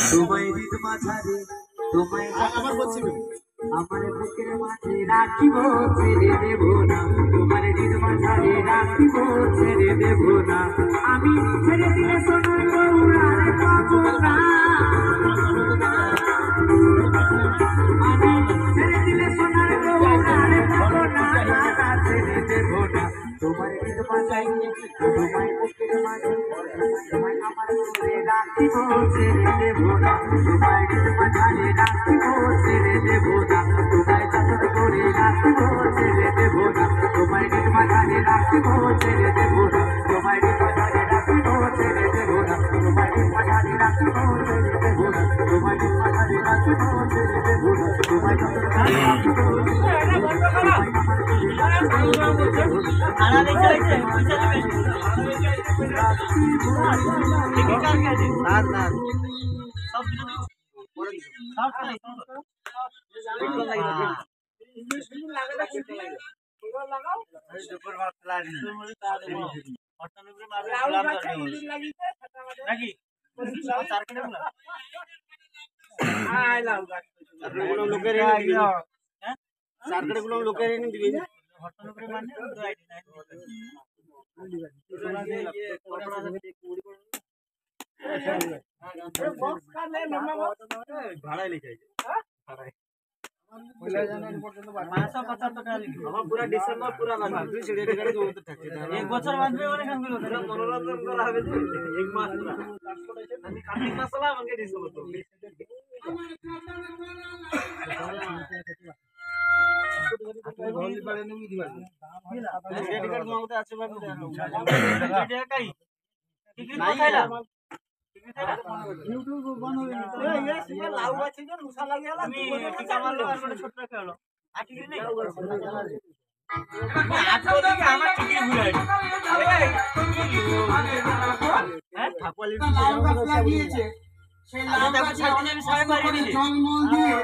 তোমায় হৃদ মাঝারে তোমায় আমার বলছি আমার বুকের মাঝে রাখিব ছেড়ে দেব না তোমার হৃদ মাঝারে রাখিব ছেড়ে দেব না আমি ছেড়ে দিলে সোনার গৌরার পাবো না আমি ছেড়ে দিলে সোনার গৌরার পাবো না ছেড়ে দেব না তোমার হৃদ মাঝারে তোমায় বুকের মাঝে তোমায় আমার বুকে রাখিব ছেড়ে দেব না তোমার হৃদ মাঝারে রাখিব ছেড়ে দেব না তোমায় যতন করে রাখিব ছেড়ে দেব না তোমায় হৃদ মাঝারে রাখিব ছেড়ে দেব না তোমায় হৃদ মাঝারে রাখিব ছেড়ে দেব না তোমায় হৃদ মাঝারে রাখিব ছেড়ে দেব না তোমায় হৃদ মাঝারে রাখিব ছেড়ে দেব না তোমায় যতন করে রাখিব লোকের দিবি ভাড়াই লিখে पूरा डिसेंबर पूरा लगा एक बছর বাঁধবে অনেক মনোরঞ্জন করা হবে এক মাস পুরা আমি কার্তিক মাস হলো আমাকে ডিসেম্বর তো গলি পারে নি দিবা ক্রেডিট কার্ড মাউতে আছে বাবু এটা কাই টিকিট কোথায়লা ইউটিউব বন্ধ হয়ে গেছে ये লাউ আছে যে মুসা লাগিয়ালা আমি টিকা মারলো আর মানে ছোট রাখা হলো আর টিকিট নেই আট বলে কি আমার টিকিট ভুলাই হ্যাঁ ঠাকুয়ালি লাউ গাছ লাগিয়েছে সেই লাউ গাছ ছাড়িয়ে আমি সাহেব মারি দিলি জলমল দিয়ে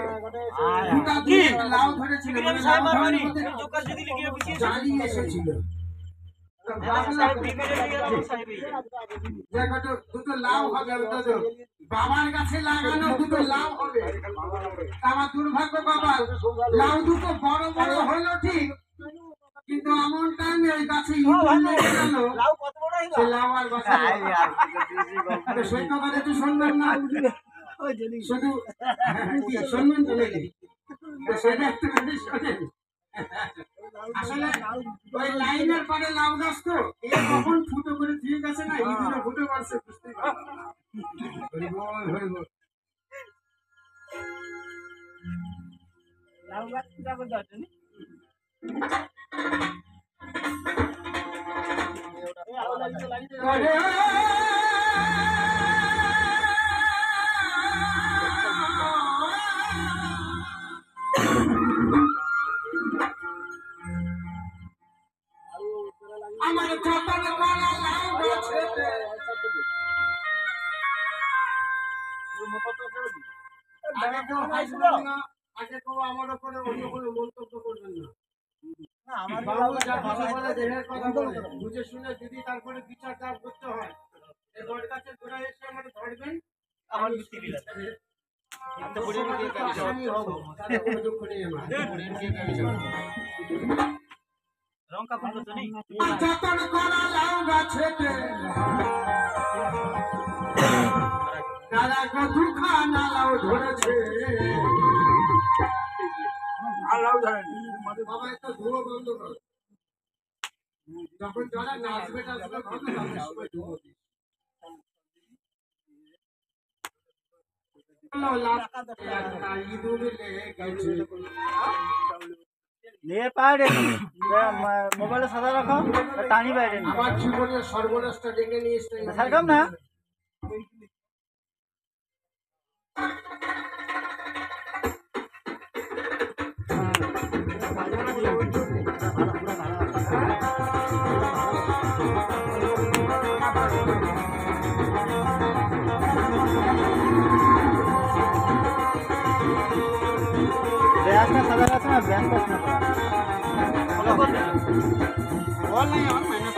ফুটা দিয়ে লাউ ধরেছিল আমি সাহেব মারি জোকার যদি লিখে পিছিয়ে জানি এসেছিল দুটো লাউ হবে বাবার কাছে লাগানো দুটো লাউ হবে আমার দুর্ভাগ্য বাবা লাউ দুটো বড় বড় হলো ঠিক কিন্তু এমন টাইমে ওই গাছে লাউ আর সৈন্য করে তো শুনবেন না শুধু শুনবেন তো নাকি সেটা একটু শোনেন আসলে ওই লাইনের পরে লাউ গাছ তো এ কখন ফুটো করে ঠিক আছে না এই দুটো ফুটো করছে বুঝতে লাউ গাছ কি যাবে দাঁড়ানি আমার যতন করা লাউ গাছেতে আগে কেউ আমার উপরে অন্য কোনো মন্তব্য করবেন না আমার বাবু যা ভালো বলে দেহের কথা বলে বুঝে শুনে যদি তারপরে বিচার চাপ করতে হয় এই বড় গাছের গোড়ায় এসে আমাকে ধরবেন আমার মিষ্টি দিলেন এত বড় দিয়ে কাজ আমি হব তাহলে কোনো দুঃখ নেই আমার রং কাপড় তো নেই যতন করা লাউ গাছেতে দাদা কতখানা লাউ ধরেছে আর লাউ ধরেনি বাবা একটু ধুয়ো বন্ধ কর যখন যারা নাচবে টাচবে ভালো তাদের সবাই ধুয়ো দিই নিয়ে পারে মোবাইলে সাদা রাখো টানি বাইরে আমার জীবনের সর্বনাশটা ডেকে নিয়ে এসে সারকাম না ব্যাসটা সাদা আছে না ব্যাস না বল নাই আমার মাইনাস